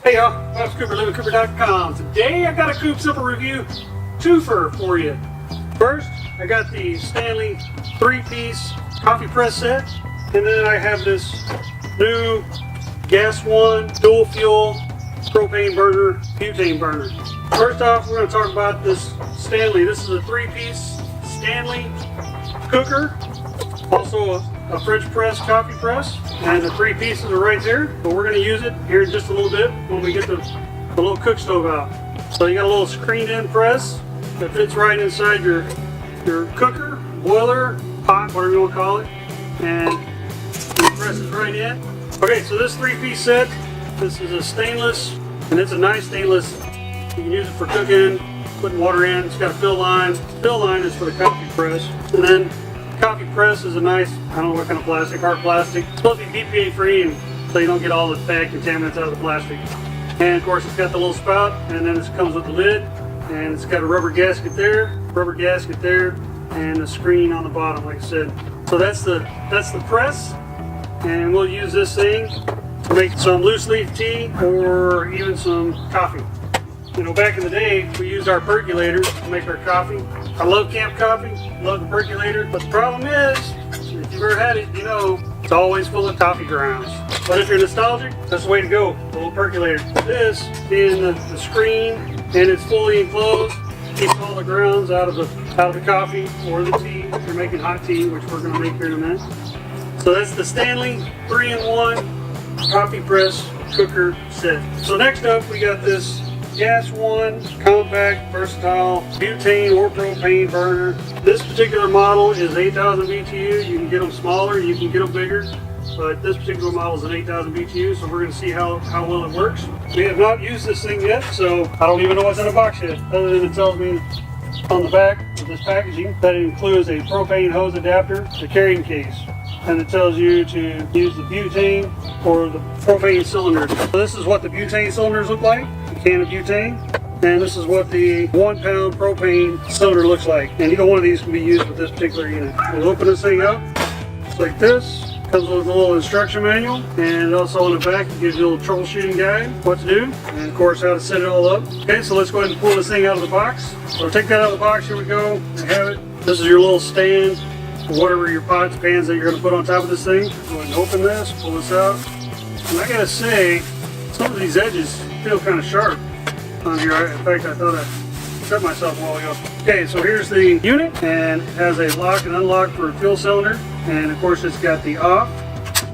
Hey y'all, it's Cooper, LivingCooper.com. Today I got a Coop Simple Review twofer for you. First, I got the Stanley 3-piece coffee press set, and then I have this new gas one dual fuel propane burner, butane burner. First off, we're going to talk about this Stanley. This is a 3-piece Stanley cooker, also a French press coffee press, and the 3 pieces are right there, but we're going to use it here in just a little bit when we get the little cook stove out. So you got a little screened in press that fits right inside your cooker, boiler, pot, whatever you want to call it, and it presses right in. Okay, so this 3-piece set, this is a stainless, and it's a nice stainless. You can use it for cooking, putting water in. It's got a fill line. Fill line is for the coffee press, and then coffee press is a nice, I don't know what kind of plastic, hard plastic. It's supposed to be BPA free, and so you don't get all the bad contaminants out of the plastic. And of course it's got the little spout, and then it comes with the lid, and it's got a rubber gasket there, and a screen on the bottom, like I said. So that's the press, and we'll use this thing to make some loose leaf tea or even some coffee. You know, back in the day, we used our percolator to make our coffee. I love camp coffee, love the percolator, but the problem is, if you've ever had it, you know, it's always full of coffee grounds. But if you're nostalgic, that's the way to go, the little percolator. This being the screen, and it's fully enclosed, keeps all the grounds out of the coffee or the tea, if you're making hot tea, which we're gonna make here in a minute. So that's the Stanley 3-in-1 coffee press cooker set. So next up, we got this gas one, compact, versatile, butane or propane burner. This particular model is 8,000 BTU. You can get them smaller, you can get them bigger, but this particular model is an 8,000 BTU, so we're going to see how well it works. We have not used this thing yet, so I don't even know what's in the box yet, other than it tells me on the back of this packaging that it includes a propane hose adapter, the carrying case, and it tells you to use the butane or the propane cylinders. So this is what the butane cylinders look like. Can of butane, and this is what the 1 pound propane cylinder looks like, and either one of these can be used with this particular unit. We'll open this thing up just like this. Comes with a little instruction manual, and also on the back it gives you a little troubleshooting guide, what to do, and of course how to set it all up. Okay, so let's go ahead and pull this thing out of the box. So take that out of the box. Here we go. I have it. This is your little stand for whatever your pots, pans that you're going to put on top of this thing. Go ahead and open this, pull this out, and I gotta say, some of these edges feel kind of sharp on here. In fact, I thought I cut myself a while ago. Okay, so here's the unit, and it has a lock and unlock for a fuel cylinder, and of course it's got the off,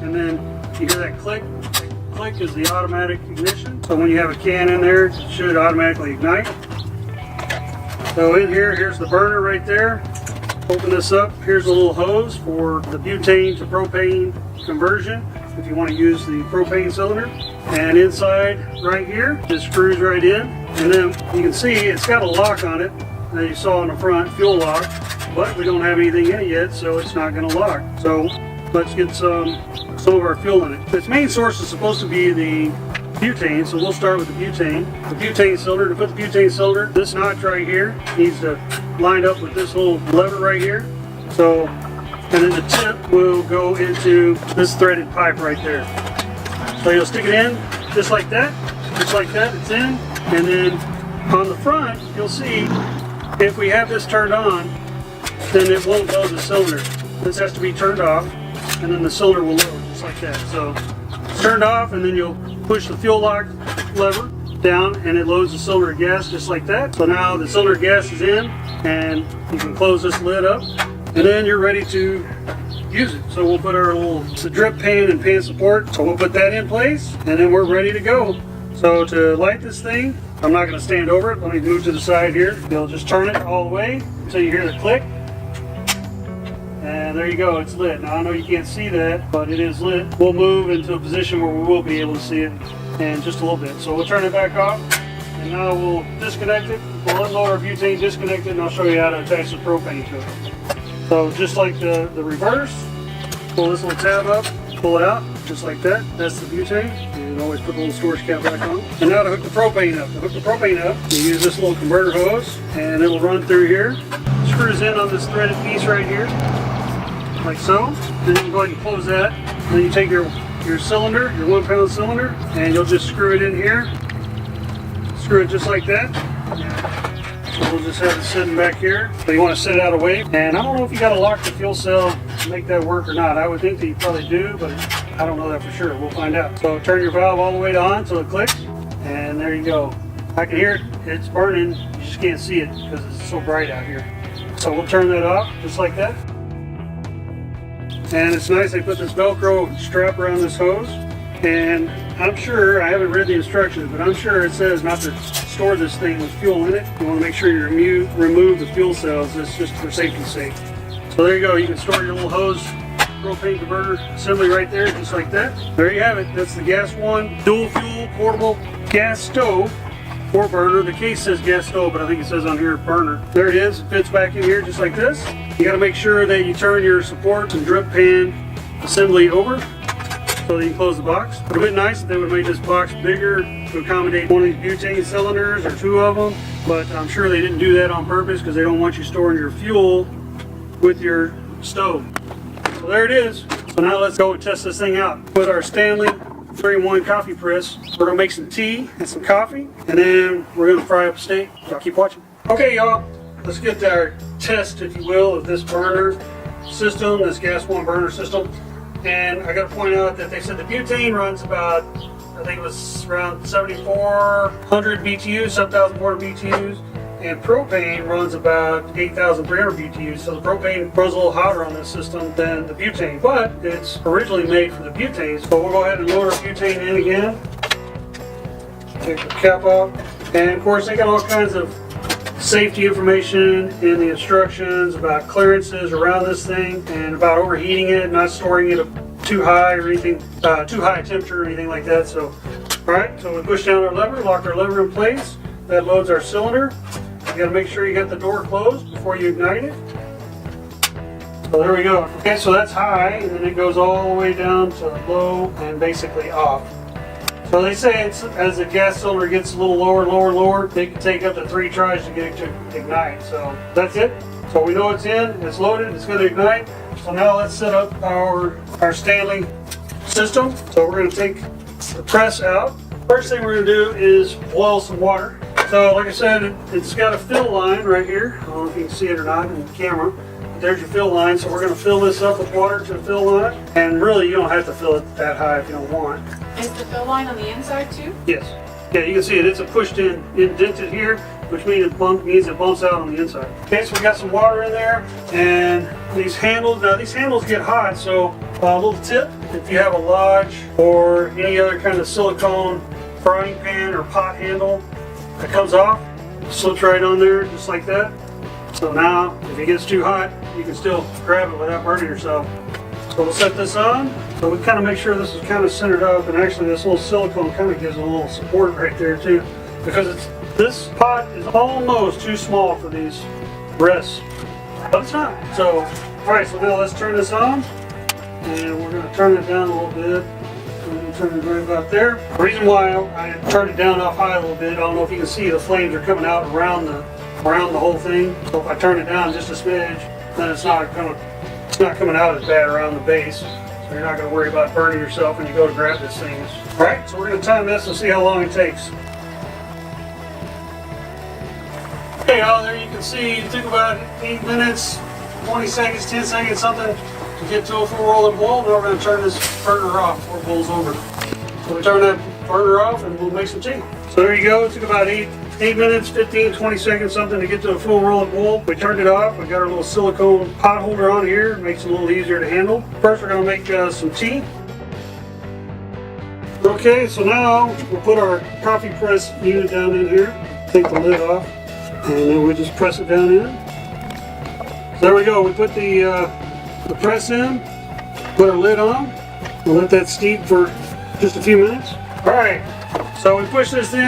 and then you hear that click. That click is the automatic ignition. So when you have a can in there, it should automatically ignite. So in here, here's the burner right there. Open this up. Here's a little hose for the butane to propane conversion, if you want to use the propane cylinder. And inside right here, it screws right in, and then you can see it's got a lock on it that you saw on the front, fuel lock, but we don't have anything in it yet, so it's not going to lock. So let's get some of our fuel in it. Its main source is supposed to be the butane, so we'll start with the butane. The butane cylinder, to put the butane cylinder, this notch right here needs to line up with this little lever right here. So, and then the tip will go into this threaded pipe right there. So you'll stick it in just like that, it's in, and then on the front you'll see if we have this turned on, then it won't load the cylinder. This has to be turned off, and then the cylinder will load just like that. So it's turned off, and then you'll push the fuel lock lever down, and it loads the cylinder of gas just like that. So now the cylinder of gas is in, and you can close this lid up, and then you're ready to use it. So we'll put our little drip pan and pan support, so we'll put that in place, and then we're ready to go. So to light this thing, I'm not going to stand over it. Let me move to the side here. You'll just turn it all the way until you hear the click, and there you go, it's lit. Now I know you can't see that, but it is lit. We'll move into a position where we will be able to see it in just a little bit. So we'll turn it back off, and now we'll disconnect it. We'll unload our butane, disconnect it, and I'll show you how to attach the propane to it. So just like the reverse, pull this little tab up, pull it out, just like that. That's the butane. You can always put the little storage cap back on. And now to hook the propane up. To hook the propane up, you use this little converter hose, and it'll run through here. Screws in on this threaded piece right here, like so. Then you can go ahead and close that. Then you take your your cylinder, your 1 pound cylinder, and you'll just screw it in here. Screw it just like that. So we'll just have it sitting back here. So you want to set it out of the way. And I don't know if you got to lock the fuel cell to make that work or not. I would think that you probably do, but I don't know that for sure. We'll find out. So turn your valve all the way to on so it clicks. And there you go. I can hear it. It's burning. You just can't see it because it's so bright out here. So we'll turn that off just like that. And it's nice they put this Velcro strap around this hose. And I'm sure, I haven't read the instructions, but I'm sure it says not to store this thing with fuel in it. You want to make sure you remove the fuel cells. It's just for safety's sake. So there you go. You can store your little hose propane converter assembly right there, just like that. There you have it. That's the Gas One dual fuel portable gas stove. 4-burner. The case says gas stove, but I think it says on here burner. There it is. It fits back in here just like this. You got to make sure that you turn your support and drip pan assembly over so that you can close the box. It would have been nice if they would have made this box bigger to accommodate one of these butane cylinders or 2 of them, but I'm sure they didn't do that on purpose because they don't want you storing your fuel with your stove. So there it is. So now let's go and test this thing out with our Stanley 3-in-1 coffee press. We're gonna make some tea and some coffee, and then we're gonna fry up a steak. Y'all keep watching. Okay, y'all, let's get our test, if you will, of this burner system, this Gas One burner system. And I gotta point out that they said the butane runs about, I think it was around 7,400 BTUs, 7,400 BTUs. And propane runs about 8,300 BTUs, so the propane runs a little hotter on this system than the butane, but it's originally made for the butane. So we'll go ahead and load our butane in again. Take the cap off, and of course they got all kinds of safety information in the instructions about clearances around this thing and about overheating it, not storing it too high or anything, too high temperature or anything like that. So, all right, so we push down our lever, lock our lever in place. That loads our cylinder. You got to make sure you got the door closed before you ignite it. So there we go. Okay, so that's high, and then it goes all the way down to low and basically off. So they say it's, as the gas cylinder gets a little lower, they can take up to 3 tries to get it to ignite. So that's it. So we know it's in, it's loaded, it's going to ignite. So now let's set up our Stanley system. So we're going to take the press out. First thing we're going to do is boil some water. So like I said, it's got a fill line right here. I don't know if you can see it or not in the camera. But there's your fill line. So we're going to fill this up with water to the fill line. And really, you don't have to fill it that high if you don't want. Is the fill line on the inside too? Yes. Yeah, you can see it. It's a pushed in, indented here, which means it bumps out on the inside. Okay, so we got some water in there. And these handles, now these handles get hot. So a little tip, if you have a Lodge or any other kind of silicone frying pan or pot handle, it comes off, slips right on there just like that. So now if it gets too hot, you can still grab it without burning yourself. So we'll set this on. So we kind of make sure this is kind of centered up, and actually this little silicone kind of gives a little support right there too, because this pot is almost too small for these rests, but it's not. So all right, so now let's turn this on, and we're going to turn it down a little bit. Turn it right about there. The reason why I turned it down off high a little bit, I don't know if you can see the flames are coming out around the whole thing. So if I turn it down just a smidge, then it's not coming out as bad around the base. So you're not going to worry about burning yourself when you go to grab this thing. All right, so we're going to time this and see how long it takes. Okay, there you can see it took about 8 minutes, 20 seconds, 10 seconds, something, to get to a full rolling boil. Now we're going to turn this burner off before it boils over. So we turn that burner off and we'll make some tea. So there you go. It took about 8 minutes, 15, 20 seconds, something to get to a full rolling boil. We turned it off. We got our little silicone pot holder on here. It makes it a little easier to handle. First we're going to make some tea. Okay, so now we'll put our coffee press unit down in here. Take the lid off and then we just press it down in. So there we go. We put the press in, put our lid on, we'll let that steep for just a few minutes. Alright, so we push this in,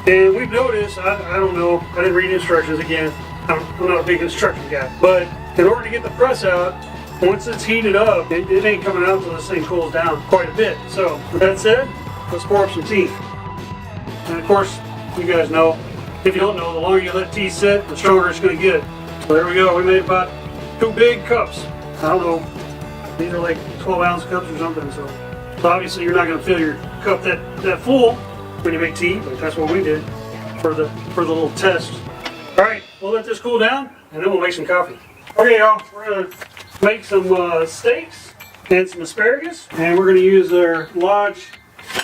and we've noticed, I don't know, I didn't read instructions again, I'm not a big instruction guy, but in order to get the press out, once it's heated up, it ain't coming out until this thing cools down quite a bit. So, with that said, let's pour up some tea. And of course, you guys know, if you don't know, the longer you let tea sit, the stronger it's going to get. So there we go, we made about 2 big cups. I don't know, these are like 12-ounce cups or something, so So obviously you're not going to fill your cup that full when you make tea, but that's what we did for the little test. All right, we'll let this cool down and then we'll make some coffee. Okay, y'all, we're going to make some steaks and some asparagus, and we're going to use our Lodge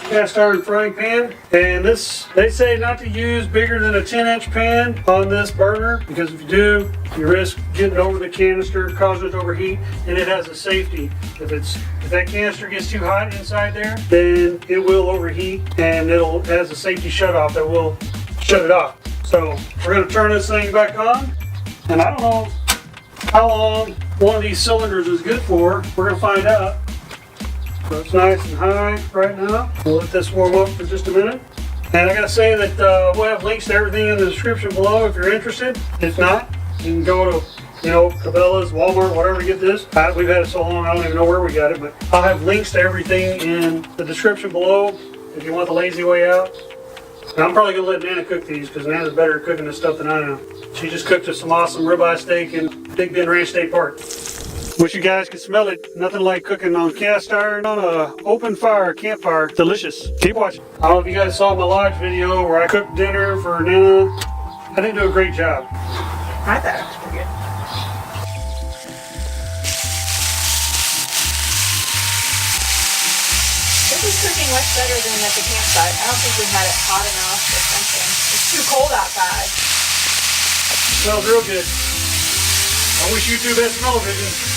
cast iron frying pan. And this, they say not to use bigger than a 10-inch pan on this burner, because if you do, you risk getting over the canister, causing it to overheat. And it has a safety. If that canister gets too hot inside there, then it will overheat, and it has a safety shut off that will shut it off. So we're going to turn this thing back on, and I don't know how long one of these cylinders is good for. We're going to find out. So it's nice and high right now. We'll let this warm up for just a minute. And I gotta say that we'll have links to everything in the description below if you're interested. If not, you can go to, Cabela's, Walmart, whatever to get this. We've had it so long, I don't even know where we got it, but I'll have links to everything in the description below if you want the lazy way out. And I'm probably gonna let Nana cook these, because Nana's better at cooking this stuff than I am. She just cooked us some awesome ribeye steak and Big Bend Ranch State Park. Wish you guys could smell it. Nothing like cooking on cast iron on a open fire, campfire. Delicious. Keep watching. I don't know if you guys saw my Lodge video where I cooked dinner for Nana. I didn't do a great job. I thought it was pretty good. This is cooking much better than at the campsite. I don't think we had it hot enough or something. It's too cold outside. Smells real good. I wish YouTube had smell-o-vision.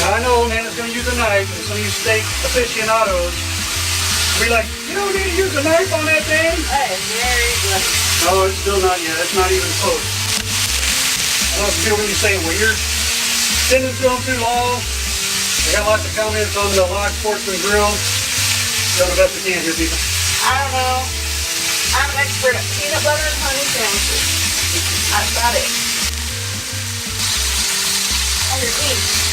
Now I know Nana's going to use a knife, and some of you steak aficionados will be like, you don't need to use a knife on that thing. That is very good. No, it's still not yet. It's not even close. I don't know if you feel when you say weird. Sending to them too long. I got lots of comments on the Lodge Sportsman Grill. Doing the best we can here, people. I don't know. I'm an expert at peanut butter and honey sandwiches. That's about it. On your teeth.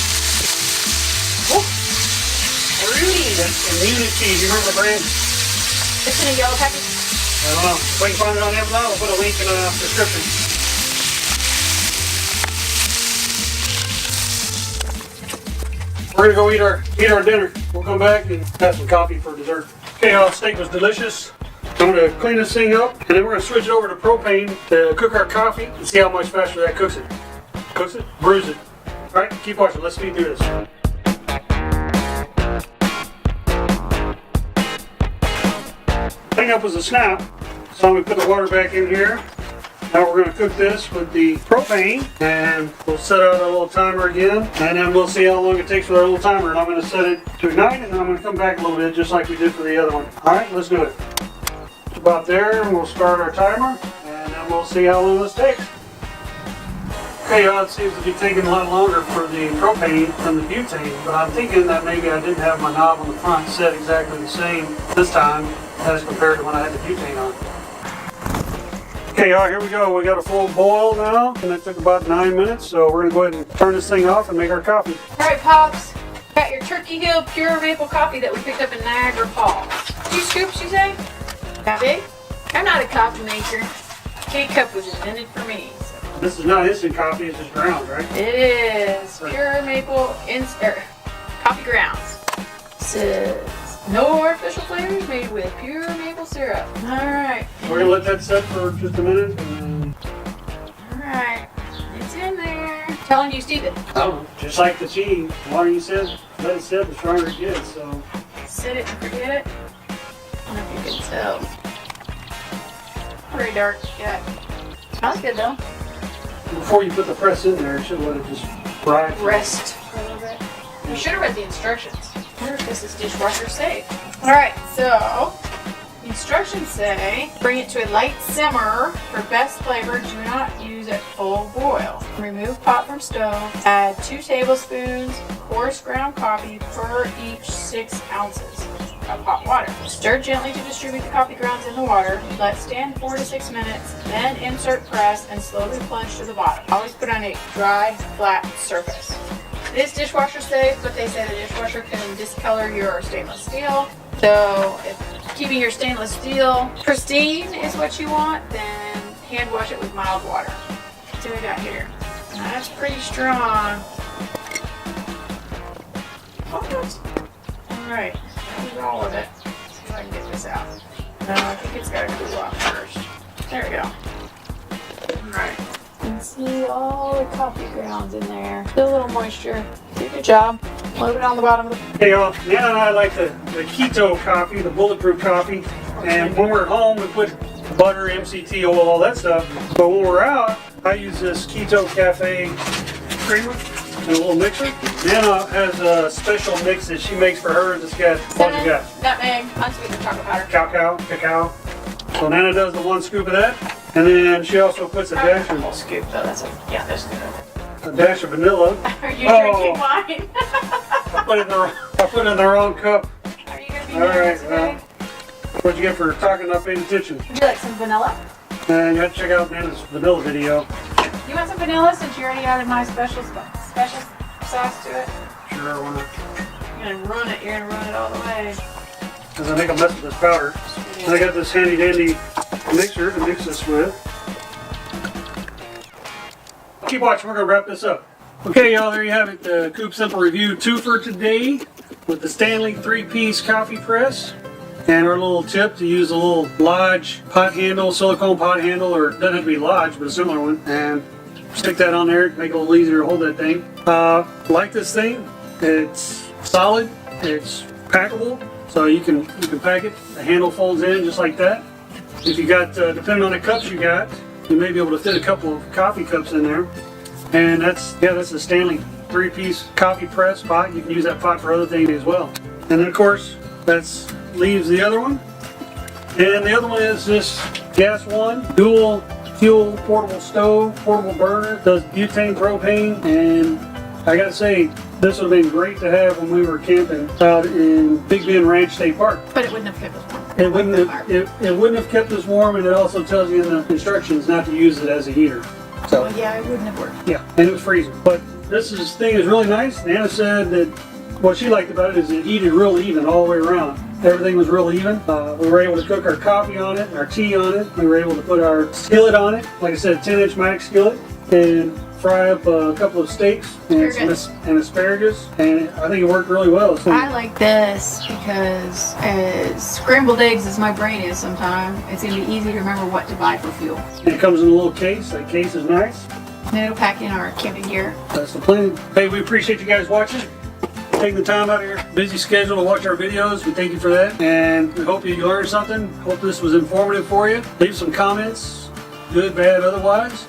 Rudy. That's Immunity. Do you remember the brand? It's in a yellow package. I don't know. If we can find it on Amazon, we'll put a link in the description. We're gonna go eat our dinner. We'll come back and have some coffee for dessert. Okay, steak was delicious. I'm gonna clean this thing up, and then we're gonna switch it over to propane to cook our coffee and see how much faster that cooks it. Cooks it? Brews it. All right, keep watching. Let's speed through this. Thing up was a snap, so I'm going to put the water back in here. Now we're going to cook this with the propane, and we'll set out our little timer again, and then we'll see how long it takes for our little timer. And I'm going to set it to ignite, and then I'm going to come back a little bit just like we did for the other one. Alright, let's do it. It's about there, and we'll start our timer, and then we'll see how long this takes. Okay, it seems to be taking a lot longer for the propane than the butane, but I'm thinking that maybe I didn't have my knob on the front set exactly the same this time as compared to when I had the butane on. Okay, all right, here we go. We got a full boil now, and it took about 9 minutes, so we're gonna go ahead and turn this thing off and make our coffee. All right, Pops. Got your Turkey Hill pure maple coffee that we picked up in Niagara Falls. 2 scoops, you say? That big? I'm not a coffee maker. K-Cup was invented for me. So. This is not instant coffee, it's just ground, right? It is pure maple coffee grounds. Says no artificial flavors, made with pure maple syrup. All right. We're gonna let that set for just a minute. And all right, it's in there. Telling you, Steven. Oh, just like the tea. The longer you sit, let it sit, the stronger it gets. So sit it and forget it. I don't know if you can tell. Pretty dark. Yeah. Smells good though. Before you put the press in there, you should let it just rest for a little bit. You should have read the instructions. I wonder if this is dishwasher safe. Alright, so the instructions say bring it to a light simmer for best flavor. Do not use at full boil. Remove pot from stove. Add 2 tablespoons coarse ground coffee per each 6 ounces of hot water. Stir gently to distribute the coffee grounds in the water. Let stand 4 to 6 minutes. Then insert press and slowly plunge to the bottom. Always put on a dry, flat surface. It is dishwasher safe, but they say the dishwasher can discolor your stainless steel. So if keeping your stainless steel pristine is what you want, then hand wash it with mild water. Let's see what we got here. That's pretty strong. Oh, Alright, use all of it. See if I can get this out. No, I think it's gotta cool off first. There we go. Alright. You can see all the coffee grounds in there. Still a little moisture. Do a good job. A little bit on the bottom of the... Hey y'all, Nana and I like the keto coffee, the bulletproof coffee. And when we're at home, we put butter, MCT oil, all that stuff. But when we're out, I use this Keto Cafe creamer and a little mixer. Nana has a special mix that she makes for hers. It's got, what you got? Nutmeg, unsweetened chocolate powder. Cacao. So Nana does the 1 scoop of that. And then she also puts a dash Whole scoop though, that's a, yeah, there's of vanilla. Are you drinking wine? I put it in the wrong cup. Are you gonna be All nervous right, today? What'd you get for talking, not paying attention? Would you like some vanilla? And you have to check out Nana's vanilla video. You want some vanilla since you already added my special sauce to it? Sure, why not? You're gonna run it all the way. Because I think I'll mess with this powder. And I got this handy dandy mixer to mix this with. Keep watching, we're going to wrap this up. Okay y'all, there you have it, the Coop Simple Review 2 for today with the Stanley 3-piece coffee press. And our little tip to use a little Lodge pot handle, silicone pot handle, or it doesn't have to be Lodge, but a similar one. And stick that on there, make it a little easier to hold that thing. Like this thing, it's solid, it's packable, so you can pack it. The handle folds in just like that. If you got, depending on the cups you got, you may be able to fit a couple of coffee cups in there. And that's a Stanley 3-piece coffee press pot. You can use that pot for other things as well. And then of course, that's leaves the other one. And the other one is this gas one, dual fuel portable stove, portable burner, does butane, propane, and I gotta say, this would have been great to have when we were camping out in Big Bend Ranch State Park. But it wouldn't have kept us warm. It wouldn't have kept us warm, and it also tells you in the instructions not to use it as a heater. So Well, yeah, it wouldn't have worked. yeah, and it was freezing. But this thing is really nice. Nana said that what she liked about it is it heated real even all the way around. Everything was real even. We were able to cook our coffee on it, our tea on it. We were able to put our skillet on it. Like I said, 10-inch max skillet, and fry up a couple of steaks and asparagus. And I think it worked really well. So I like this because as scrambled eggs as my brain is sometimes, it's going to be easy to remember what to buy for fuel. and it comes in a little case. That case is nice. And it'll pack in our camping gear. That's the plan. Hey, we appreciate you guys watching. Taking the time out of your busy schedule to watch our videos. We thank you for that. And we hope you learned something. Hope this was informative for you. Leave some comments, good, bad, otherwise.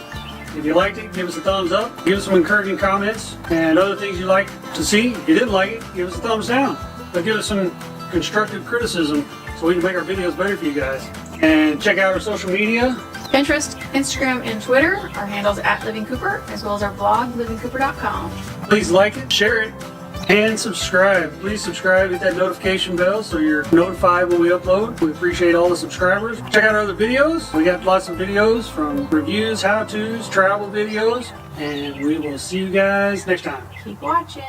If you liked it, give us a thumbs up. Give us some encouraging comments and other things you'd like to see. If you didn't like it, give us a thumbs down. But give us some constructive criticism so we can make our videos better for you guys. And check out our social media. Pinterest, Instagram, and Twitter. Our handles at LivingCooper, as well as our blog, LivingCooper.com. Please like it, share it, and subscribe. Please subscribe, hit that notification bell so you're notified when we upload. We appreciate all the subscribers. Check out our other videos. We got lots of videos from reviews, how-tos, travel videos, and we will see you guys next time. Keep watching.